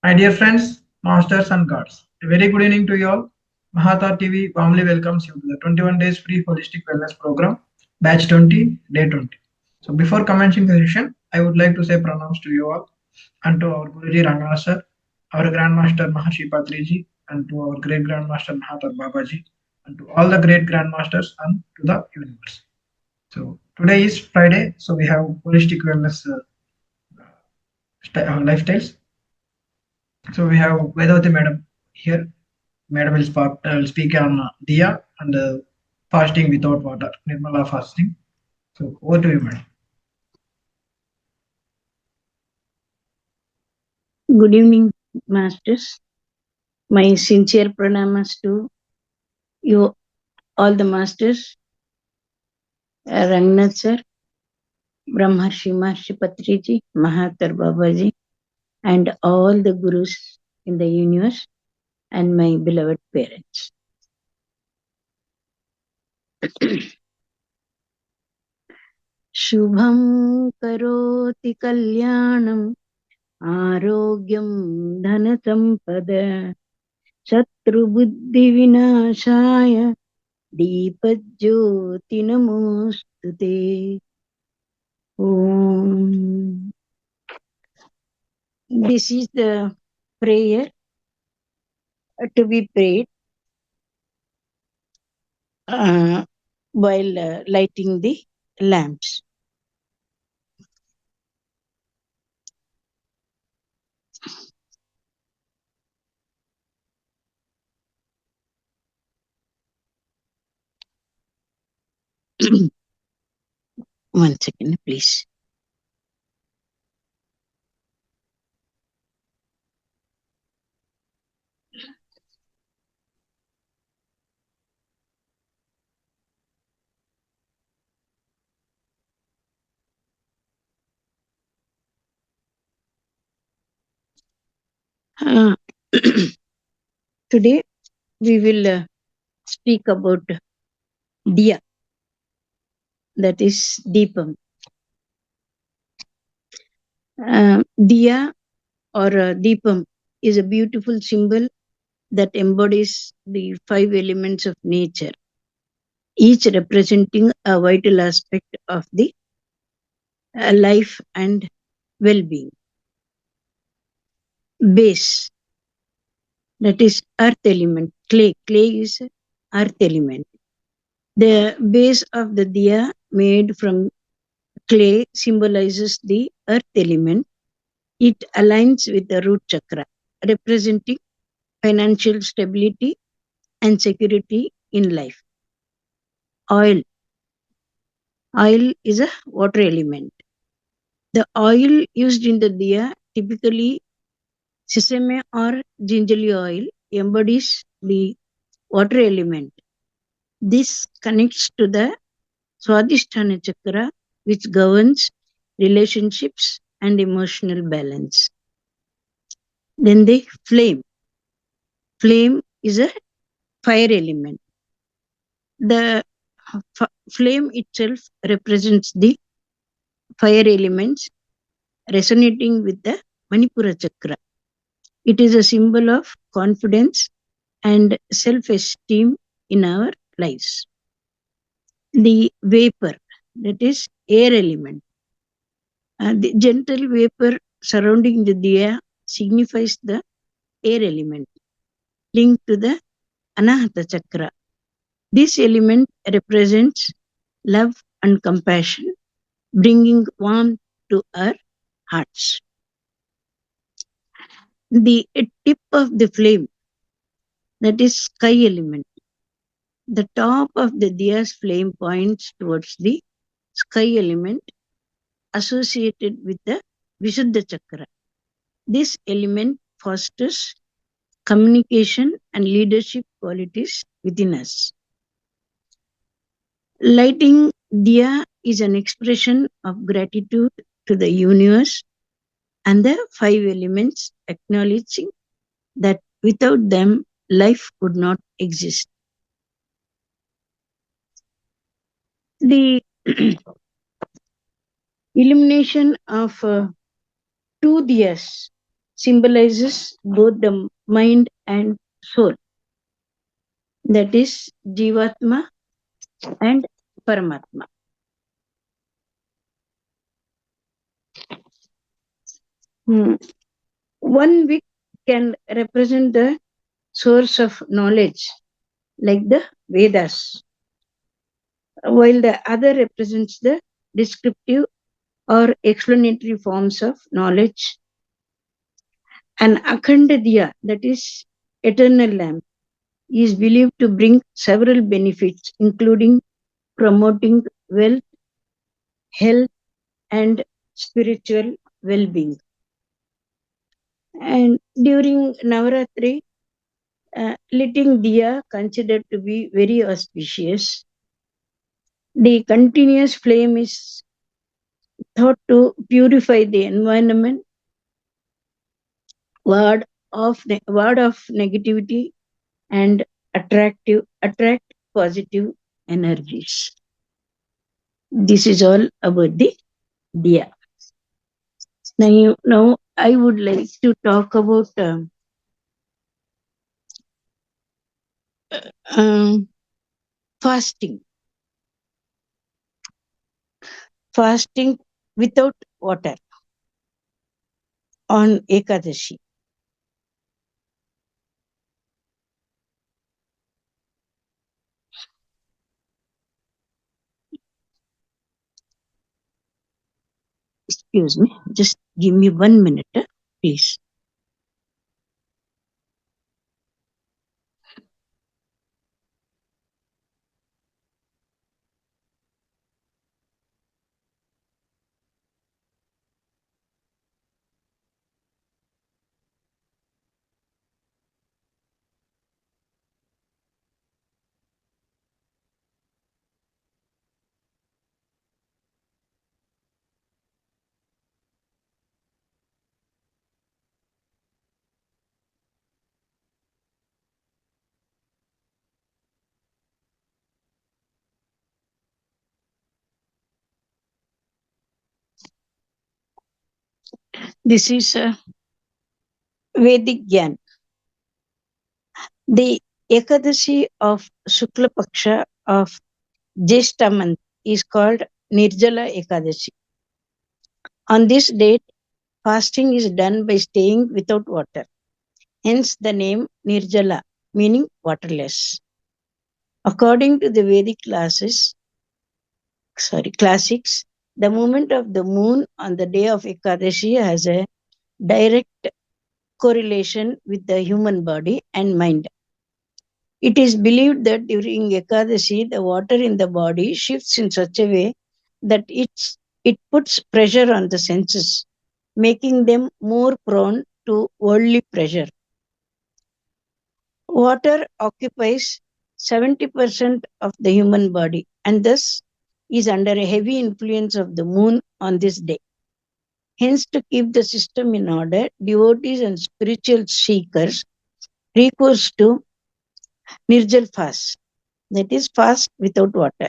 My dear friends, masters and gods, a very good evening to you all. Mahavatar TV warmly welcomes you to the 21 days free holistic wellness program, batch 20, day 20. So before commencing the session, I would like to say pranams to you all and to our Guruji Rangana sir, our Grandmaster Maharshi Patriji, and to our great Grandmaster Mahavatar Babaji, and to all the great Grandmasters and to the universe. So today is Friday, so we have holistic wellness lifestyles. So we have Vedavati madam here. Madam will speak on Diya and fasting without water, Nirmala fasting. So over to you, madam. Good evening, masters. My sincere pranamas to you, all the masters, Rangnath sir, Brahmarshi Maharshi Patriji, Mahavatar Babaji, and all the gurus in the universe, and my beloved parents. शुभं करोति कल्याणम् आरोग्यं धनसम्पद शत्रुबुद्धिविनाशाय दीपज्योति नमोऽस्तु ते. Om. This is the prayer to be prayed while lighting the lamps. One second, please. Uh, Today we will speak about Diya, that is Deepam. Diya or Deepam is a beautiful symbol that embodies the 5 elements of nature, each representing a vital aspect of the life and well-being. Base, that is earth element. Clay is earth element. The base of the diya made from clay symbolizes the earth element. It aligns with the root chakra, representing financial stability and security in life. Oil. Oil is a water element. The oil used in the diya, typically sesame or gingerly oil, embodies the water element. This connects to the Swadhisthana chakra, which governs relationships and emotional balance. Then the flame. Flame is a fire element. The flame itself represents the fire elements resonating with the Manipura chakra. It is a symbol of confidence and self-esteem in our lives. The vapor, that is air element. The gentle vapor surrounding the diya signifies the air element linked to the Anahata chakra. This element represents love and compassion, bringing warmth to our hearts. The tip of the flame, that is sky element. The top of the diya's flame points towards the sky element associated with the Vishuddha chakra. This element fosters communication and leadership qualities within us. Lighting diya is an expression of gratitude to the universe and the 5 elements, acknowledging that without them, life could not exist. The illumination of 2 diyas symbolizes both the mind and soul, that is Jivatma and Paramatma. Hmm. One wick can represent the source of knowledge, like the Vedas, while the other represents the descriptive or explanatory forms of knowledge. An Akhanda Diya, that is eternal lamp, is believed to bring several benefits, including promoting wealth, health, and spiritual well being. And during Navaratri, lighting diya considered to be very auspicious. The continuous flame is thought to purify the environment, ward ward of negativity, and attract positive energies. This is all about the diya. Now I would like to talk about um, fasting. Fasting without water on Ekadashi. Excuse me, just give me 1 minute, please. This is Vedic Gyan. The Ekadashi of Shukla Paksha of Jeshta month is called Nirjala Ekadashi. On this date, fasting is done by staying without water. Hence the name Nirjala, meaning waterless. According to the Vedic classics, the movement of the moon on the day of Ekadashi has a direct correlation with the human body and mind. It is believed that during Ekadashi, the water in the body shifts in such a way that it puts pressure on the senses, making them more prone to worldly pleasure. Water occupies 70% of the human body and thus is under a heavy influence of the moon on this day. Hence, to keep the system in order, devotees and spiritual seekers recourse to Nirjal fast, that is, fast without water.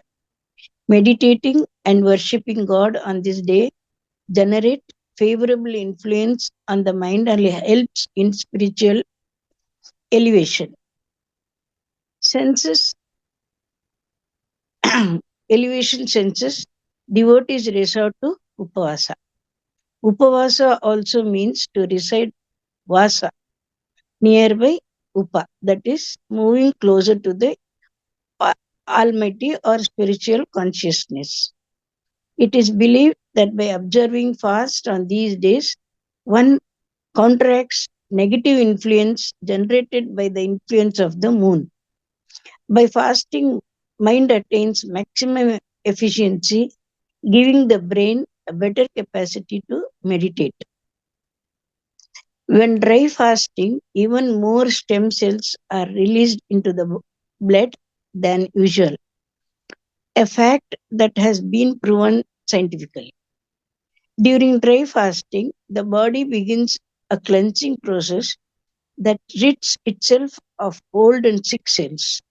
Meditating and worshipping God on this day generate favorable influence on the mind and helps in spiritual elevation. Senses, elevation senses, devotees resort to Upavasa. Upavasa also means to reside Vasa, nearby Upa, that is, moving closer to the Almighty or spiritual consciousness. It is believed that by observing fast on these days, one counteracts negative influence generated by the influence of the moon. By fasting, mind attains maximum efficiency, giving the brain a better capacity to meditate. When dry fasting, even more stem cells are released into the blood than usual, a fact that has been proven scientifically. During dry fasting, the body begins a cleansing process that rids itself of old and sick cells.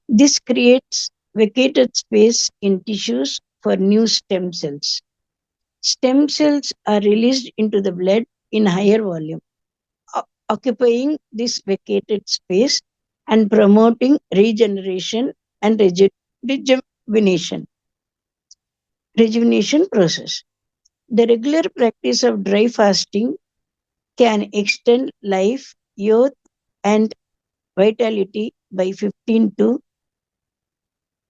This creates vacated space in tissues for new stem cells. Stem cells are released into the blood in higher volume, occupying this vacated space and promoting regeneration and rejuvenation process. The regular practice of dry fasting can extend life, youth, and vitality by 15 to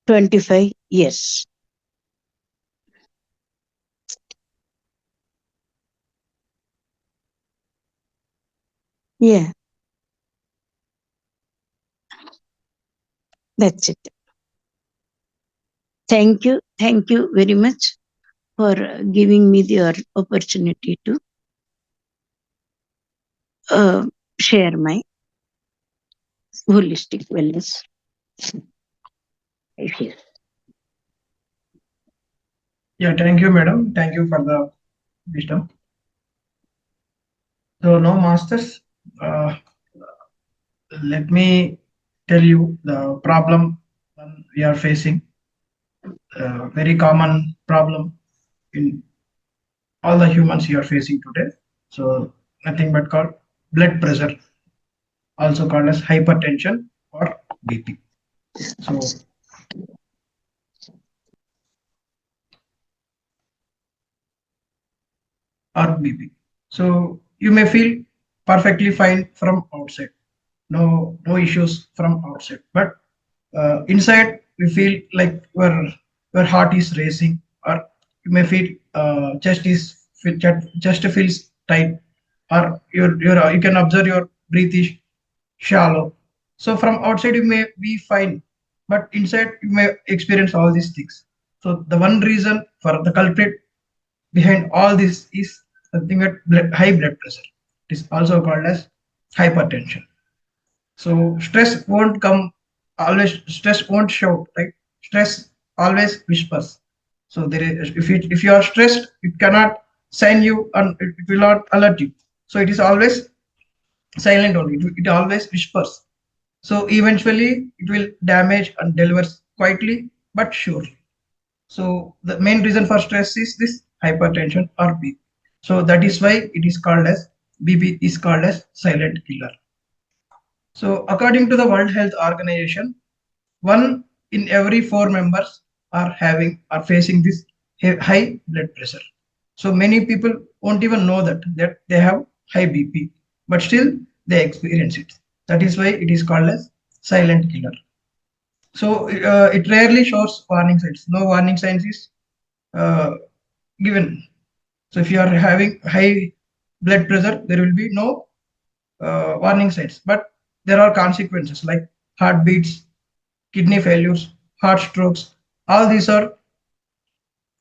25 years. Yeah, that's it. Thank you. Thank you very much for giving me the opportunity to share my holistic wellness ideas. Yeah, thank you, madam. Thank you for the wisdom. So now, masters, let me tell you the problem we are facing. Very common problem in all the humans you are facing today. So nothing but called blood pressure, also called as hypertension or BP. So or BP. So you may feel perfectly fine from outside, no issues from outside, but inside we feel like your heart is racing, or you may feel chest feels tight, or you can observe your breath is shallow. So from outside you may be fine, but inside you may experience all these things. So the one reason for the culprit behind all this is something at high blood pressure. It is also called as hypertension. So stress won't come always. Stress won't shout. Right? Stress always whispers. So there is, if you are stressed, it cannot sign you and it will not alert you. So it is always silent only. It always whispers. So eventually it will damage and delivers quietly but surely. So the main reason for stress is this hypertension or BP. So that is why it is called as BP is called as silent killer. So according to the World Health Organization, one in every four members are facing this high blood pressure. So many people won't even know that they have high BP, but still they experience it. That is why it is called as silent killer. So it rarely shows warning signs. No warning signs is uh, given. So if you are having high blood pressure, there will be no warning signs, but there are consequences like heartbeats, kidney failures, heart strokes. All these are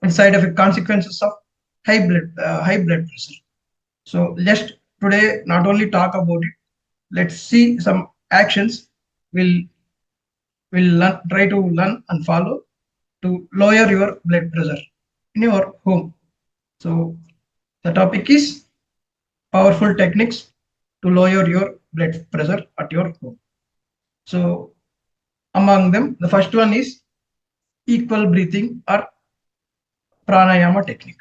side effect consequences of high blood pressure. So just today, not only talk about it. Let's see some actions. We'll try to learn and follow to lower your blood pressure in your home. So the topic is powerful techniques to lower your blood pressure at your home. So among them, the first one is equal breathing or pranayama technique.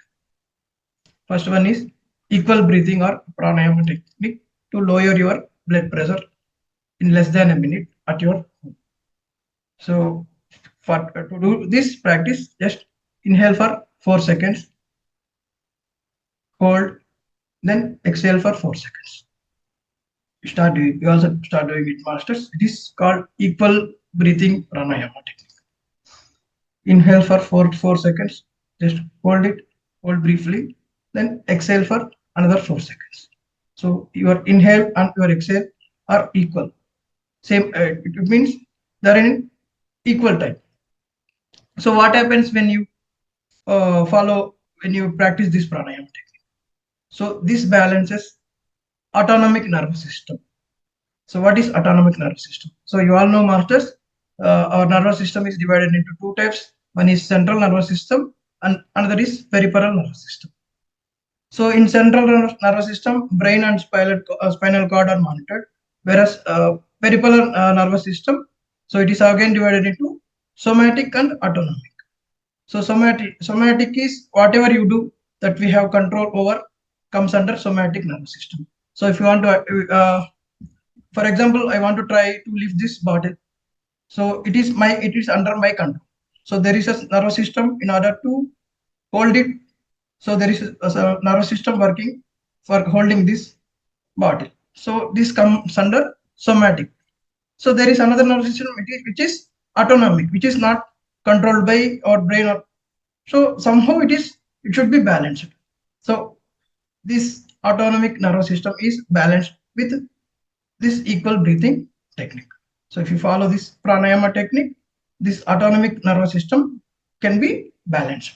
First one is equal breathing or pranayama technique to lower your blood pressure in less than a minute at your home. So for to do this practice, just inhale for 4 seconds, hold, then exhale for 4 seconds. You also start doing it, masters. It is called equal breathing pranayama technique. Inhale for 4 seconds, just hold briefly, then exhale for another 4 seconds. So your inhale and your exhale are equal. Same, it means they are in equal time. So what happens when you when you practice this pranayama technique? So this balances autonomic nervous system. So what is autonomic nervous system? So you all know, masters, our nervous system is divided into two types. One is central nervous system and another is peripheral nervous system. So in central nervous system, brain and spinal cord are monitored, whereas peripheral nervous system, so it is again divided into somatic and autonomic. So somatic is whatever you do that we have control over comes under somatic nervous system. So if you want to, for example, I want to try to lift this bottle. So it is under my control. So there is a nervous system in order to hold it. So there is a nervous system working for holding this bottle. So this comes under somatic. So there is another nervous system which is autonomic, which is not controlled by our brain. So somehow it should be balanced. So this autonomic nervous system is balanced with this equal breathing technique. So if you follow this pranayama technique, this autonomic nervous system can be balanced.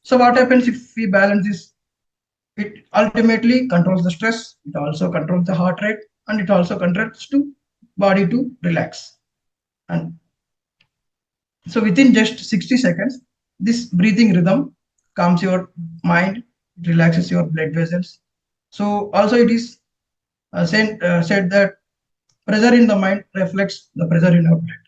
So what happens if we balance this? It ultimately controls the stress, it also controls the heart rate, and it also controls to body to relax. And so within just 60 seconds, this breathing rhythm calms your mind, it relaxes your blood vessels. So also it is said that pressure in the mind reflects the pressure in your blood.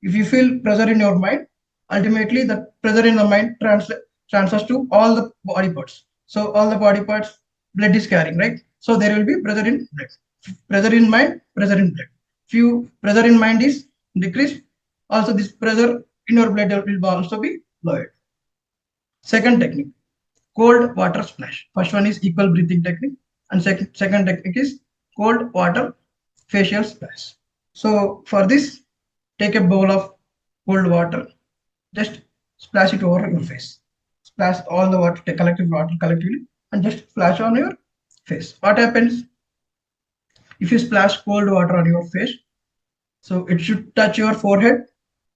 If you feel pressure in your mind, ultimately the pressure in the mind transfers to all the body parts. So all the body parts blood is carrying, right? So there will be pressure in blood, pressure in mind, pressure in blood. If pressure in mind is decreased, also this pressure in your blood will also be lowered. Second technique, cold water splash. First one is equal breathing technique, and second technique is cold water facial splash. So for this, take a bowl of cold water, just splash it over your face. Splash all the water, take collective water collectively, and just splash on your face. What happens if you splash cold water on your face? So it should touch your forehead,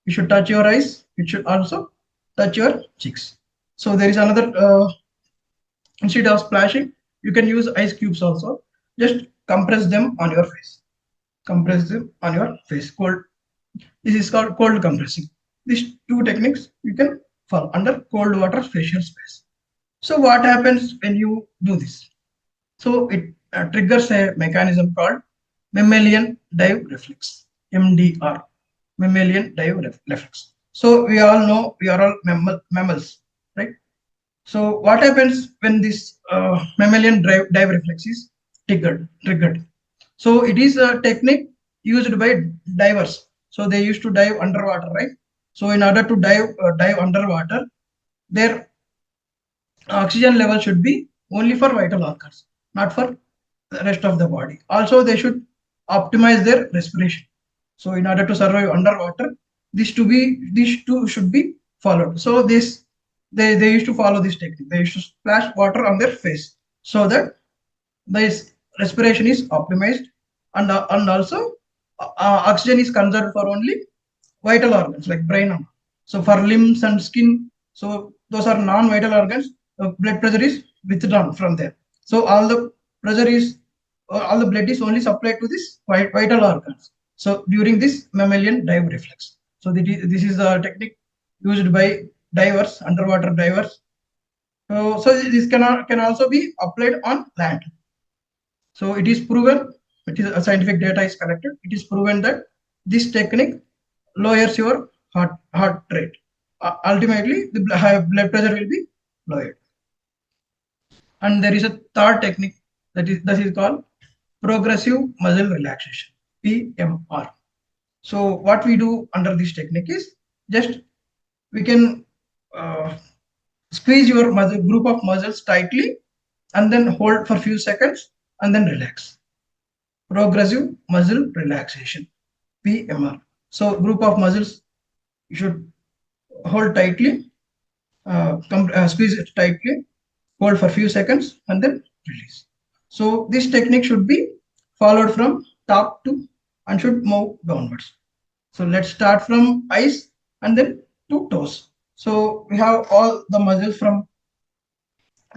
it should touch your eyes, it should also touch your cheeks. So there is another, instead of splashing, you can use ice cubes also. Just compress them on your face. Compress them on your face. Cold. This is called cold compressing. These two techniques you can fall under cold water facial splash. So what happens when you do this? So it triggers a mechanism called mammalian dive reflex, MDR, mammalian dive reflex. So we all know we are all mammals, right? So what happens when this mammalian dive reflex is triggered? So it is a technique used by divers. So they used to dive underwater, right? So in order to dive underwater, their oxygen level should be only for vital organs, not for the rest of the body. Also, they should optimize their respiration. So in order to survive underwater, these two should be followed. So they used to follow this technique. They used to splash water on their face so that this respiration is optimized, and also oxygen is conserved for only vital organs like brain. So for limbs and skin, so those are non-vital organs. Blood pressure is withdrawn from there. So all the pressure is, all the blood is only supplied to this vital organs. So during this mammalian dive reflex. So this is a technique used by divers, underwater divers. So this can also be applied on land. So it is proven, it is a scientific data is collected. It is proven that this technique lowers your heart rate. Ultimately, the blood pressure will be lowered. And there is a third technique that is called progressive muscle relaxation, PMR. So what we do under this technique is just we can squeeze your group of muscles tightly and then hold for few seconds and then relax. Progressive muscle relaxation, PMR. So group of muscles you should hold tightly, squeeze it tightly, hold for few seconds and then release. So this technique should be followed from top to and should move downwards. So let's start from eyes and then to toes. So we have all the muscles from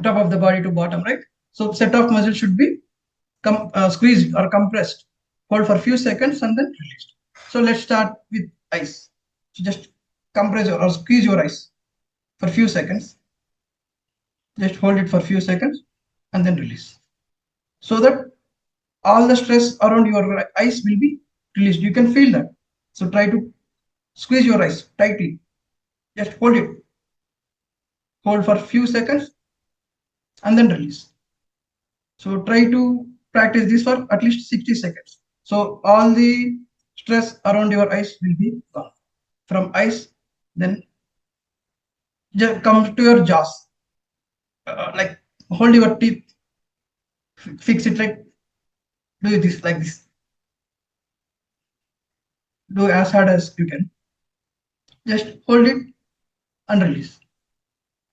top of the body to bottom, right? So set of muscles should be squeezed or compressed, hold for few seconds and then released. So let's start with eyes. So just compress or squeeze your eyes for few seconds. Just hold it for few seconds and then release. So that all the stress around your eyes will be released. You can feel that. So try to squeeze your eyes tightly. Just hold it. Hold for few seconds and then release. So try to practice this for at least 60 seconds. So all the stress around your eyes will be gone. From eyes, then come to your jaws. Like hold your teeth, fix it like do this like this. Do as hard as you can. Just hold it and release.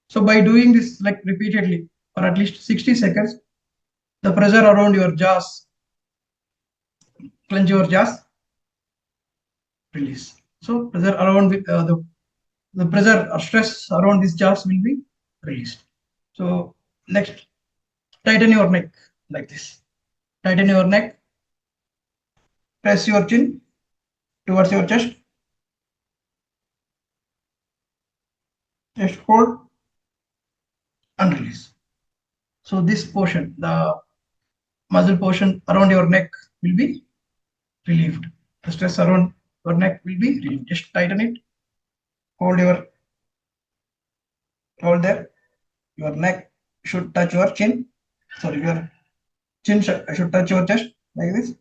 So by doing this like repeatedly for at least 60 seconds, the pressure around your jaws, clench your jaws, release. So pressure around with the pressure or stress around these jaws will be released. So next, tighten your neck like this. Tighten your neck, press your chin towards your chest, just hold and release. So this portion, the muscle portion around your neck will be relieved. The stress around your neck will be relieved. Just tighten it, hold there. Your neck should touch your chin. Sorry, your chin should touch your chest like this.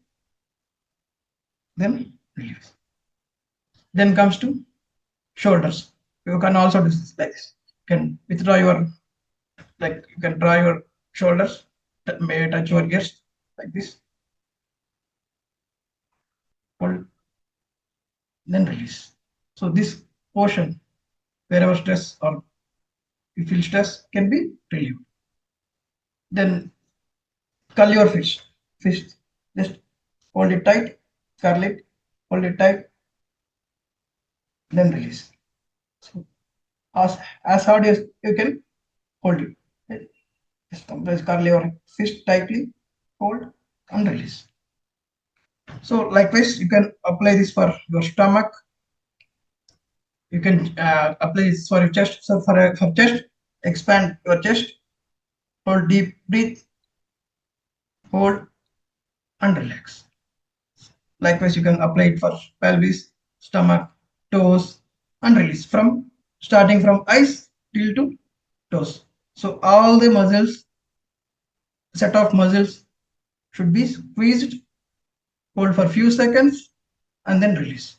Then release. Then comes to shoulders. You can also do this like this. You can withdraw your, like you can draw your shoulders, may touch your ears like this. Hold, then release. So this portion, wherever stress or you feel stress, can be relieved. Then curl your fist. Just hold it tight, curl it, hold it tight, then release. So as hard as you can hold it. Just compress, curl your fist tightly, hold and release. So likewise, you can apply this for your stomach. You can apply this for your chest. So for chest, expand your chest, hold deep, breathe, hold and relax. Likewise, you can apply it for pelvis, stomach, toes and release from starting from eyes till to toes. So all the muscles, set of muscles should be squeezed, hold for few seconds and then release.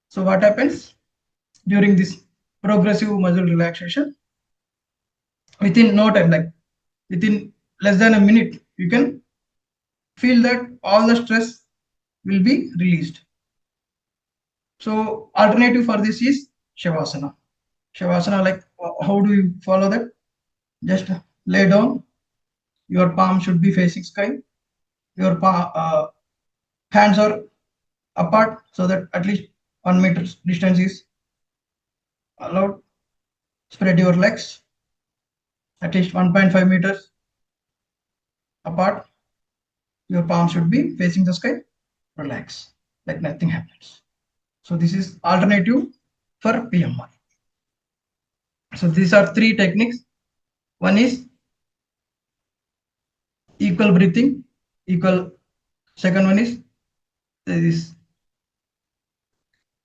So what happens during this progressive muscle relaxation? Within no time, like within less than a minute, you can feel that all the stress will be released. So alternative for this is Shavasana. Shavasana, like how do you follow that? Just lay down. Your palm should be facing sky. Your hands are apart so that at least 1 meter distance is allowed. Spread your legs at least 1.5 meters apart. Your palm should be facing the sky. Relax like nothing happens. So this is alternative for PMR. So these are three techniques. One is equal breathing, equal. Second one is this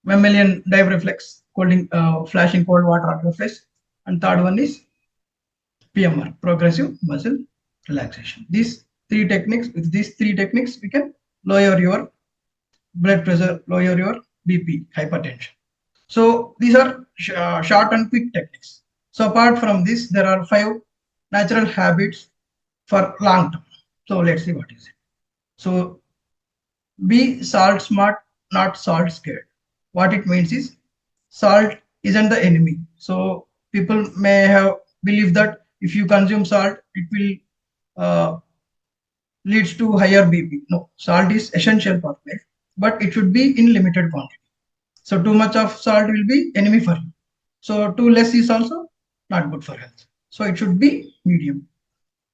mammalian dive reflex, flashing cold water on your face. And third one is PMR, progressive muscle relaxation. These three techniques, with these three techniques, we can lower your blood pressure, lower your BP, hypertension. So these are short and quick techniques. So apart from this, there are 5 natural habits for long term. So let's see what is it. So be salt smart, not salt scared. What it means is salt isn't the enemy. So people may have believed that if you consume salt, it will leads to higher BP. No, salt is essential for life, but it should be in limited quantity. So too much of salt will be enemy for you. So too less is also not good for health. So it should be medium.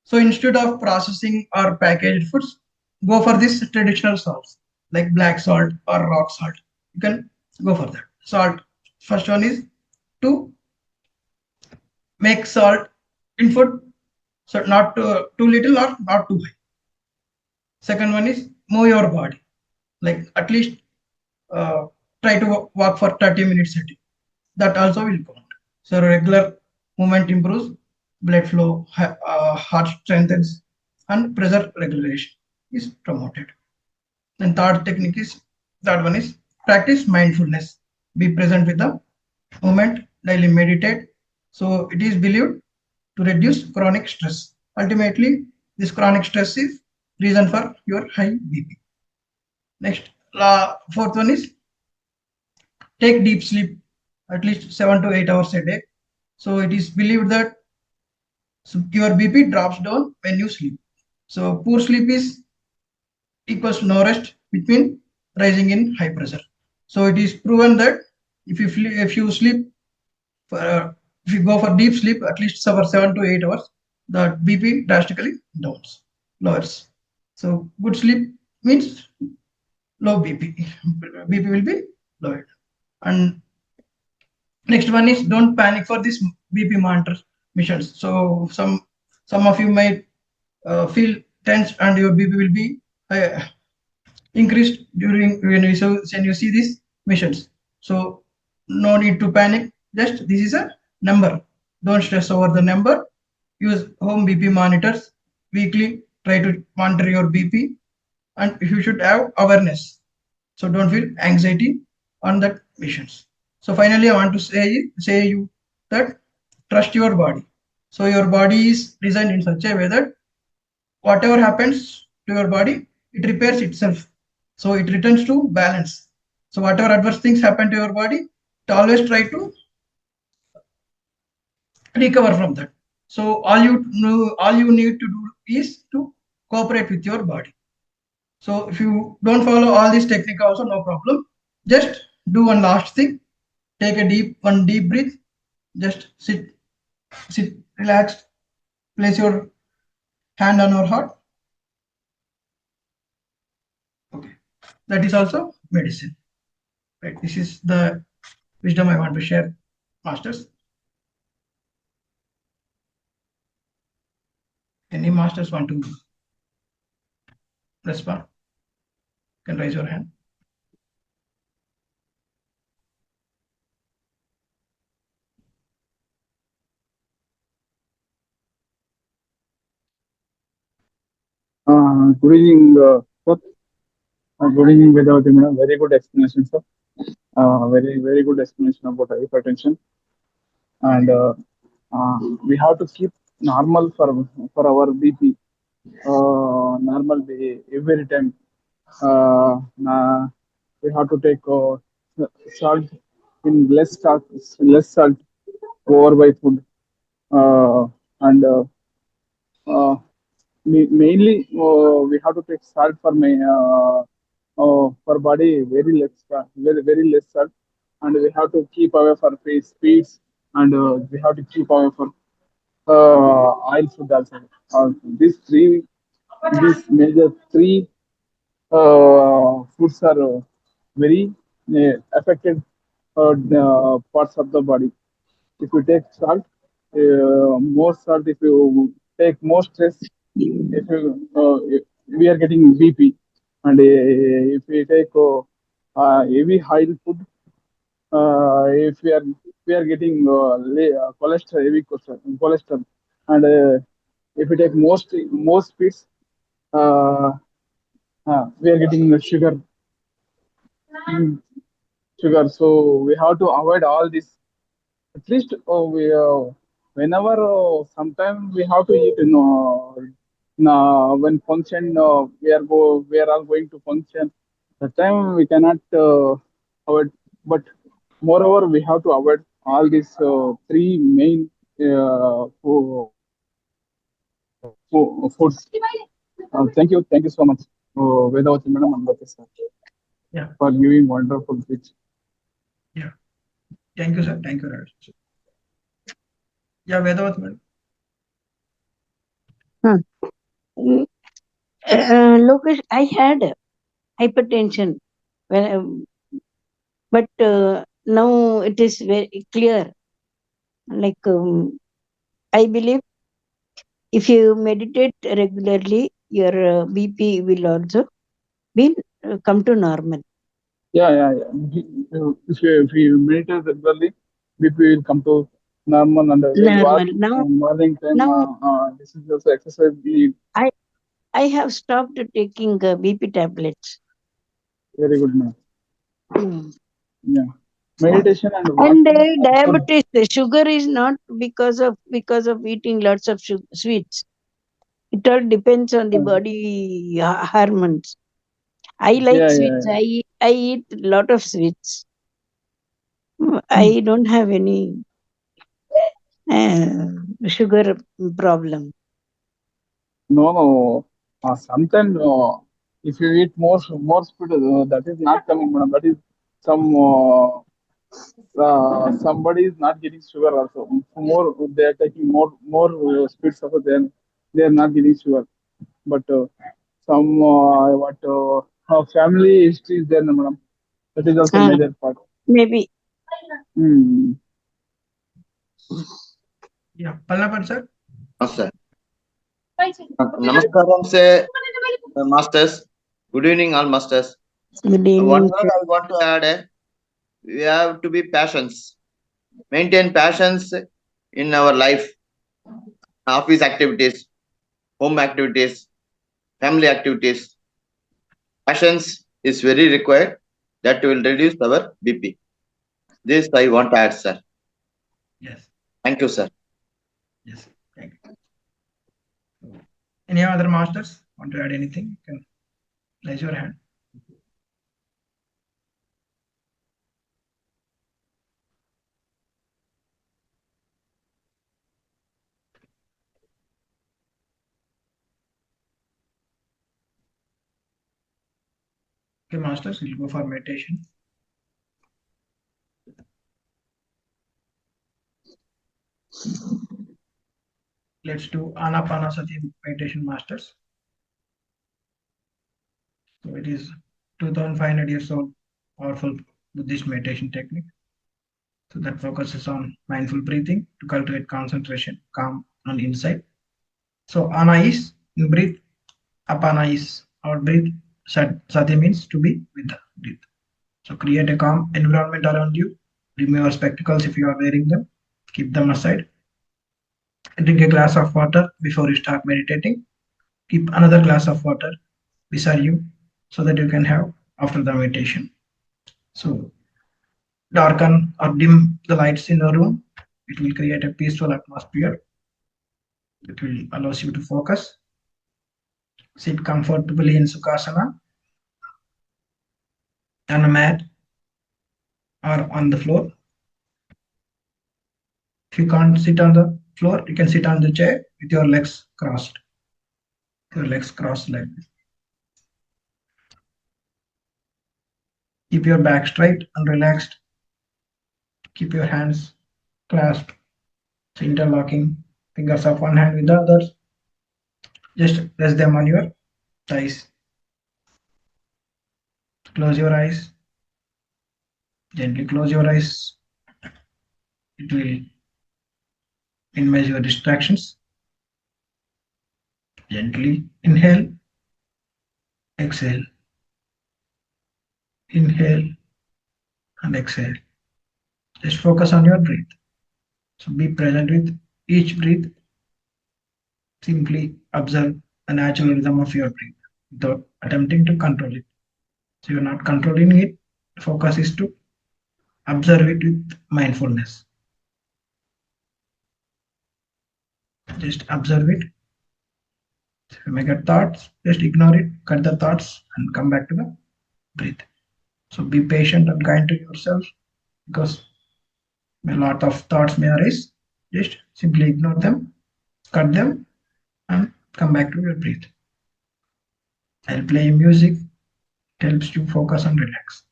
So instead of processing or packaged foods, go for this traditional salts like black salt or rock salt. You can go for that. Salt. First one is to make salt in food, so not too little or not too high. Second one is move your body, like at least try to walk for 30 minutes a day. That also will count. So regular movement improves blood flow, heart strengthens, and pressure regulation is promoted. Then third one is practice mindfulness. Be present with the moment, daily meditate. So it is believed to reduce chronic stress. Ultimately, this chronic stress is reason for your high BP. Next, fourth one is take deep sleep, at least 7 to 8 hours a day. So it is believed that your BP drops down when you sleep. So poor sleep is equals to no rest, which means rising in high pressure. So it is proven that if you sleep for, if you go for deep sleep at least for 7 to 8 hours, the BP drastically downs, lowers. So good sleep means low BP. BP will be lowered. And next one is don't panic for this BP monitor missions. So some of you might feel tense and your BP will be uh, increased during when you see these missions. So no need to panic. Just this is a number. Don't stress over the number. Use home BP monitors weekly. Try to monitor your BP, and you should have awareness. So don't feel anxiety on that missions. So finally, I want to say you that trust your body. So your body is designed in such a way that whatever happens to your body, it repairs itself. So it returns to balance. So whatever adverse things happen to your body, it always try to recover from that. So all you need to do is to cooperate with your body. So if you don't follow all these technique also, no problem. Just do one last thing. Take a deep breath. Just sit relaxed. Place your hand on your heart. Okay. That is also medicine. Right. This is the wisdom I want to share, masters. Any masters want to respond? Can raise your hand. Good evening, sir. Good evening, Vedavati madam. Very good explanation, sir. Very good explanation about hypertension, and we have to keep normal for our BP. Normal every time. We have to take salt in less salt over by food, and uh, mainly we have to take salt for body very less salt, and we have to keep away for face speeds, and we have to keep away for oil food also. These major three foods are very affected parts of the body. If you take salt, more salt, if you take more stress, if we are getting BP, and if we take heavy oil food, if we are getting cholesterol, heavy cholesterol, and if we take most sweets, uh, we are getting mm, sugar. So we have to avoid all this. At least whenever sometime we have to eat. Now when function we are all going to function. That time we cannot avoid. But moreover, we have to avoid all these three main foods. Thank you so much, Vedavati madam and Lokesh sir, Yeah. for giving wonderful speech. Yeah. Thank you, sir. Thank you, Raj. Yeah, Vedavat madam. Huh. Mm, Lokesh, I had hypertension, when, but now it is very clear. Like I believe if you meditate regularly, your BP will also be come to normal. Yeah. If you meditate regularly, BP will come to normal, and we'll walk Normal now. morning time. Now This is also exercise we need. I have stopped taking BP tablets. Very good, ma'am. Mm. Yeah. Meditation and And walking also. diabetes, the sugar is not because of eating lots of sweets. It all depends on the body hormones. I like Yeah, sweets. yeah. I eat lot of sweets. I don't have any sugar problem. No, no. Sometimes if you eat more sweet, that is not coming, madam. That is some somebody is not getting sugar also. More they are taking more sweets also. Then they are not getting sugar. But some what family history is there, no, madam. That is also Ah, major part. maybe. Hmm. Yeah, Pallapad sir. Sir. Namaskaram, say, masters. Good evening, all masters. Good One evening. word I want to add, we have to be passions. Maintain passions in our life, office activities, home activities, family activities. Passions is very required. That will reduce our BP. This I want to add, sir. Yes, Thank you, sir. yes. Thank you. Any other masters want to add anything? You can raise your hand. Okay, masters, we'll go for meditation. Let's do Anapanasati meditation, masters. So it is 2500 years old, powerful Buddhist meditation technique. So that focuses on mindful breathing to cultivate concentration, calm, and insight. So Ana is in breathe, Apana is out breathe. Sati means to be with the breath. So create a calm environment around you. Remove your spectacles if you are wearing them. Keep them aside. Drink a glass of water before you start meditating. Keep another glass of water beside you so that you can have after the meditation. So darken or dim the lights in the room. It will create a peaceful atmosphere. It will allows you to focus. Sit comfortably in Sukhasana on a mat or on the floor. If you can't sit on the floor, you can sit on the chair with your legs crossed. Your legs crossed like this. Keep your back straight and relaxed. Keep your hands clasped, so interlocking fingers of one hand with the other. Just rest them on your thighs. Close your eyes. Gently close your eyes. It will minimize your distractions. Gently inhale, exhale. Inhale and exhale. Just focus on your breath. So be present with each breath. Simply observe the natural rhythm of your breath without attempting to control it. So you're not controlling it. The focus is to observe it with mindfulness. Just observe it. If you may get thoughts, just ignore it, cut the thoughts, and come back to the breath. So be patient and kind to yourself because a lot of thoughts may arise. Just simply ignore them, cut them, and come back to your breath. I'll play music. It helps you focus and relax.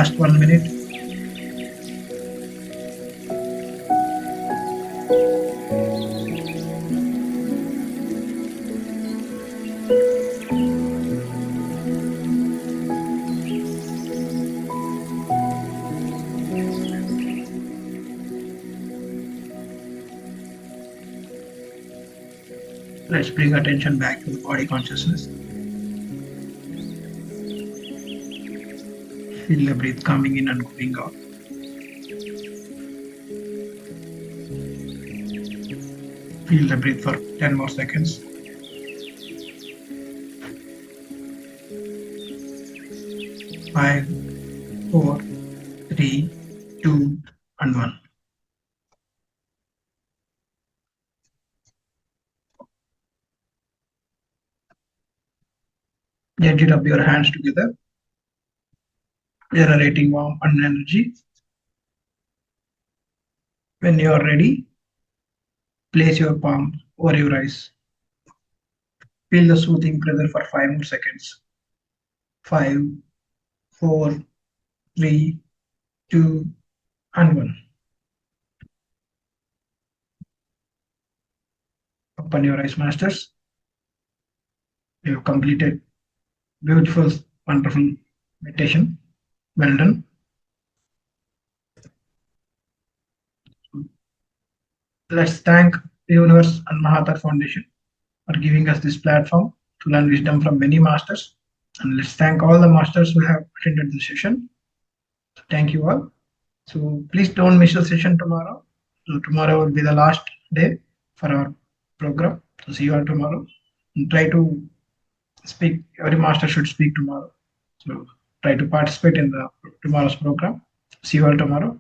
last 1 minute. Let's bring attention back to the body consciousness. Feel the breath coming in and going out. Feel the breath for 10 more seconds. 5, 4, 3, 2, and 1. Gently rub your hands together, generating warmth and energy. When you are ready, place your palm over your eyes. Feel the soothing pressure for 5 more seconds. 5, 4, 3, 2, and 1. Open your eyes, masters. You have completed beautiful, wonderful meditation. Well done. Let's thank the Universe and Mahavatar Foundation for giving us this platform to learn wisdom from many masters. And let's thank all the masters who have attended the session. Thank you all. So please don't miss the session tomorrow. So tomorrow will be the last day for our program. So see you all tomorrow. And try to speak. Every master should speak tomorrow. So try to participate in the tomorrow's program. See you all tomorrow.